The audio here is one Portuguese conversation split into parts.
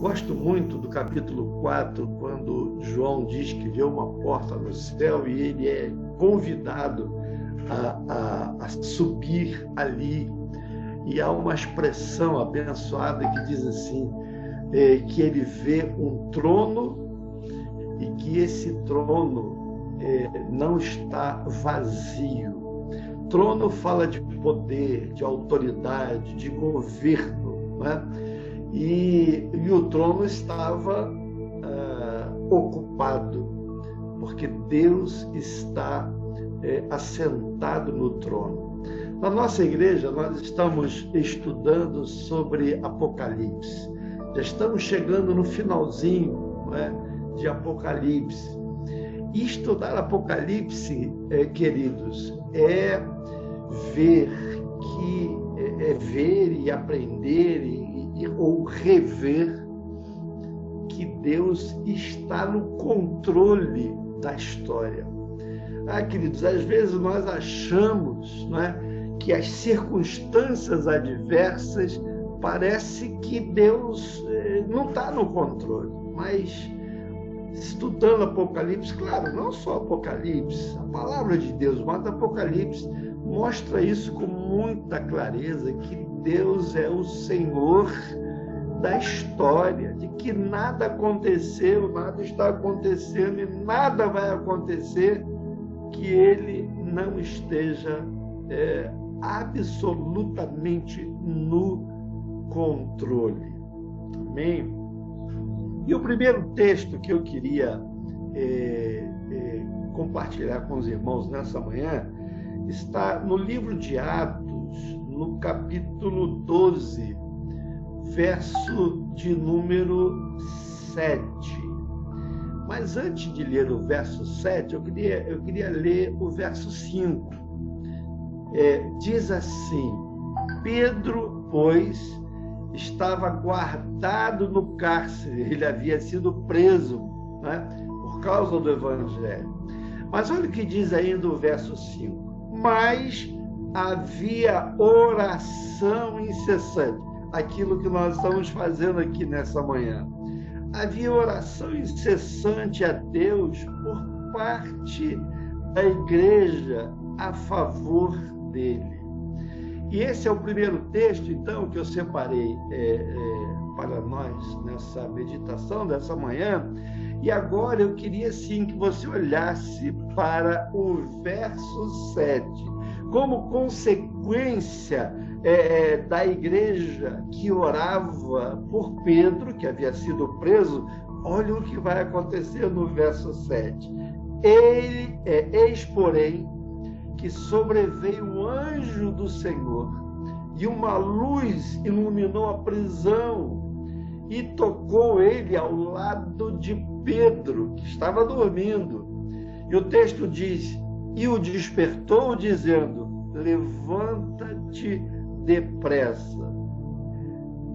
Gosto muito do capítulo 4, quando João diz que vê uma porta no céu e ele é convidado a subir ali. E há uma expressão abençoada que diz assim, que ele vê um trono e que esse trono não está vazio. Trono fala de poder, de autoridade, de governo, não é? E o trono estava ocupado, porque Deus está assentado no trono. Na nossa igreja, nós estamos estudando sobre Apocalipse. Já estamos chegando no finalzinho, não é, de Apocalipse. E estudar Apocalipse, queridos, é ver e aprender ou rever que Deus está no controle da história. Queridos, às vezes nós achamos, não é, que as circunstâncias adversas parece que Deus não está no controle, mas estudando Apocalipse, claro, não só Apocalipse, a palavra de Deus, mas Apocalipse mostra isso com muita clareza, que Deus é o Senhor da história, de que nada aconteceu, nada está acontecendo e nada vai acontecer que Ele não esteja absolutamente no controle. Amém? E o primeiro texto que eu queria compartilhar com os irmãos nessa manhã está no livro de Atos, no capítulo 12, verso de número 7. Mas antes de ler o verso 7, eu queria ler o verso 5. Diz assim: Pedro, pois, estava guardado no cárcere, ele havia sido preso, né, por causa do Evangelho. Mas olha o que diz ainda o verso 5. Mas havia oração incessante, aquilo que nós estamos fazendo aqui nessa manhã. Havia oração incessante a Deus por parte da igreja a favor dele. E esse é o primeiro texto, então, que eu separei para nós nessa meditação dessa manhã. E agora eu queria, sim, que você olhasse para o verso 7. Como consequência da igreja que orava por Pedro, que havia sido preso, olha o que vai acontecer no verso 7. Eis, porém, que sobreveio um anjo do Senhor, e uma luz iluminou a prisão, e tocou ele ao lado de Pedro, que estava dormindo. E o texto diz, e o despertou, dizendo, levanta-te depressa.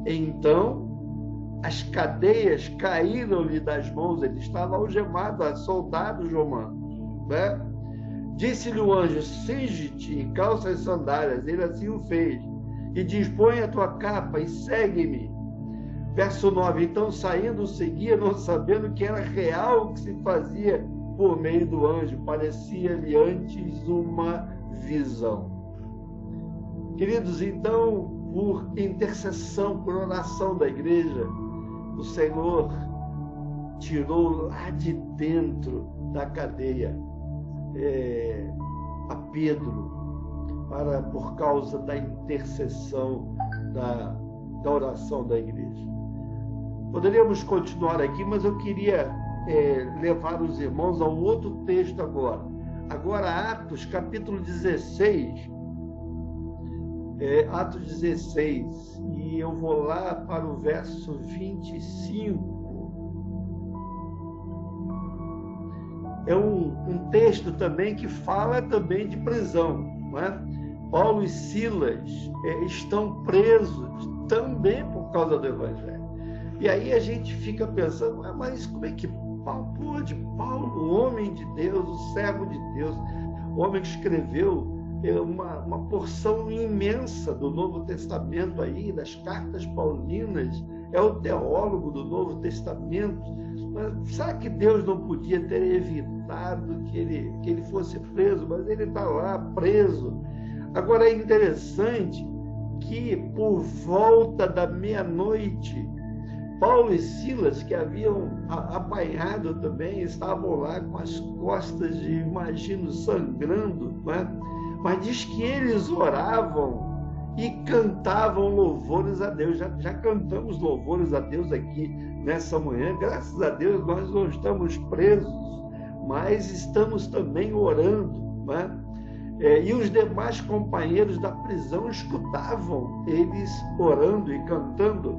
Então, as cadeias caíram-lhe das mãos, ele estava algemado a soldados romanos, né? Disse-lhe o anjo, cinge-te e calça as sandálias. Ele assim o fez. E diz, põe a tua capa e segue-me. Verso 9, então saindo seguia, não sabendo que era real o que se fazia por meio do anjo. Parecia-lhe antes uma visão. Queridos, então, por intercessão, por oração da igreja, o Senhor tirou lá de dentro da cadeia a Pedro, por causa da intercessão da oração da igreja. Poderíamos continuar aqui, mas eu queria levar os irmãos a um outro texto agora. Agora, Atos, capítulo 16. Atos 16, e eu vou lá para o verso 25. É um texto também que fala também de prisão, não é? Paulo e Silas estão presos também por causa do Evangelho. E aí a gente fica pensando, mas como é que Paulo, o homem de Deus, o servo de Deus, o homem que escreveu uma porção imensa do Novo Testamento aí, das cartas paulinas, é o teólogo do Novo Testamento. Mas será que Deus não podia ter evitado que ele fosse preso? Mas ele está lá preso. Agora é interessante que por volta da meia-noite, Paulo e Silas, que haviam apanhado também, estavam lá com as costas, imagino, sangrando, né? Mas diz que eles oravam e cantavam louvores a Deus. Já cantamos louvores a Deus aqui nessa manhã. Graças a Deus nós não estamos presos, mas estamos também orando, né? E os demais companheiros da prisão escutavam eles orando e cantando.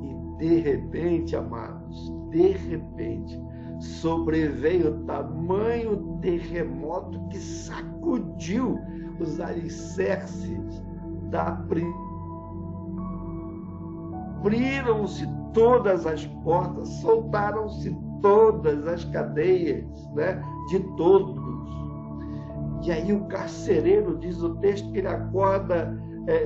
E de repente, amados, de repente, sobreveio tamanho terremoto que sacudiu os alicerces da prisão. Abriram-se todas as portas, soltaram-se todas as cadeias, né, de todos. E aí o carcereiro, diz o texto, que ele acorda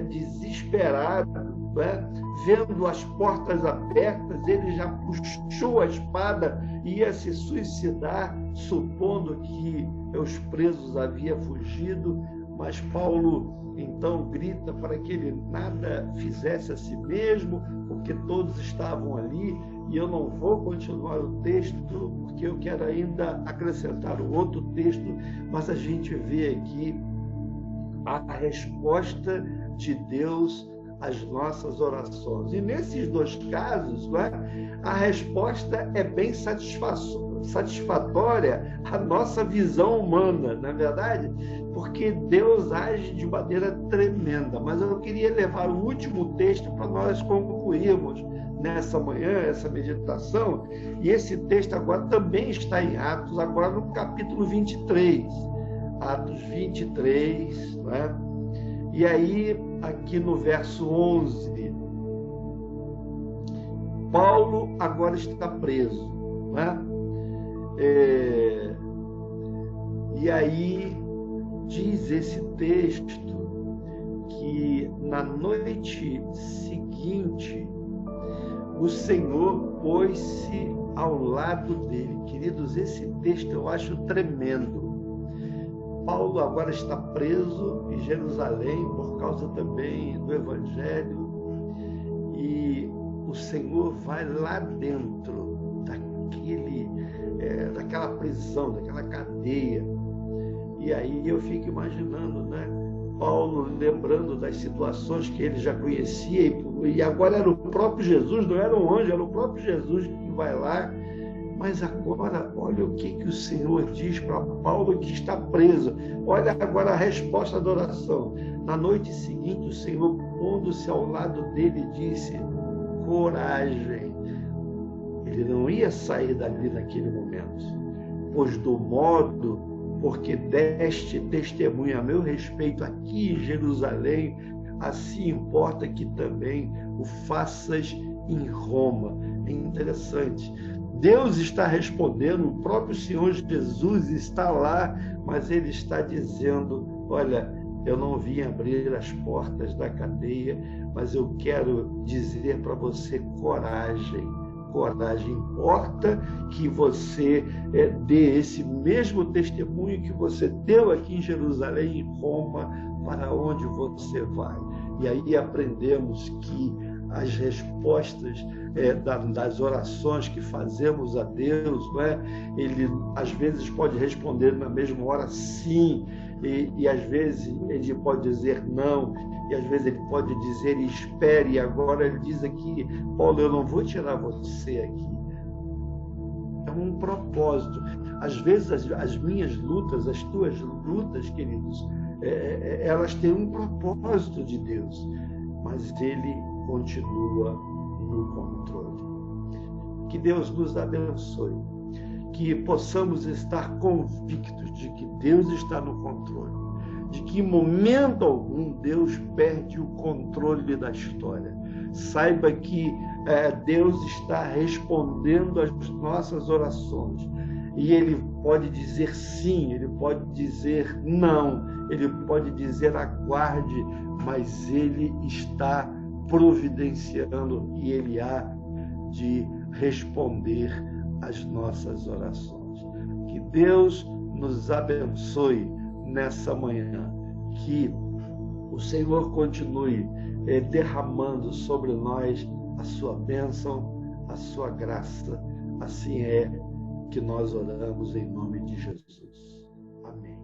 desesperado, né? Vendo as portas abertas, ele já puxou a espada e ia se suicidar, supondo que os presos haviam fugido. Mas Paulo então grita para que ele nada fizesse a si mesmo, porque todos estavam ali. E eu não vou continuar o texto, porque eu quero ainda acrescentar o outro texto, mas a gente vê aqui a resposta de Deus às nossas orações. E nesses dois casos, né, a resposta é bem satisfatória à nossa visão humana, não é verdade? Porque Deus age de maneira tremenda. Mas eu queria levar o último texto para nós concluirmos nessa manhã, essa meditação, e esse texto agora também está em Atos, agora no capítulo 23, Atos 23, né? E aí, aqui no verso 11, Paulo agora está preso, né? E aí, diz esse texto que na noite seguinte, o Senhor pôs-se ao lado dele. Queridos, esse texto eu acho tremendo. Paulo agora está preso em Jerusalém por causa também do Evangelho. E o Senhor vai lá dentro daquela prisão, daquela cadeia. E aí eu fico imaginando, né? Paulo lembrando das situações que ele já conhecia, e agora era o próprio Jesus, não era um anjo, era o próprio Jesus que vai lá. Mas agora, olha o que o Senhor diz para Paulo, que está preso. Olha agora a resposta da oração. Na noite seguinte, o Senhor, pondo-se ao lado dele, disse: coragem. Ele não ia sair dali naquele momento, pois do modo porque deste testemunho a meu respeito aqui em Jerusalém, assim importa que também o faças em Roma. É interessante. Deus está respondendo, o próprio Senhor Jesus está lá, mas ele está dizendo: olha, eu não vim abrir as portas da cadeia, mas eu quero dizer para você: coragem. Coragem. Importa que você dê esse mesmo testemunho que você deu aqui em Jerusalém, em Roma, para onde você vai. E aí aprendemos que as respostas das orações que fazemos a Deus, não é? Ele às vezes pode responder na mesma hora sim, e às vezes ele pode dizer não, e às vezes ele pode dizer espere. E agora ele diz aqui: Paulo, eu não vou tirar você aqui. É um propósito. Às vezes as minhas lutas, as tuas lutas, queridos, elas têm um propósito de Deus, mas ele continua no controle. Que Deus nos abençoe, que possamos estar convictos de que Deus está no controle, de que em momento algum Deus perde o controle da história. Saiba que Deus está respondendo às nossas orações, e Ele pode dizer sim, Ele pode dizer não, Ele pode dizer aguarde, mas Ele está providenciando e Ele há de responder às nossas orações. Que Deus nos abençoe nessa manhã, que o Senhor continue derramando sobre nós a sua bênção, a sua graça. Assim é que nós oramos em nome de Jesus. Amém.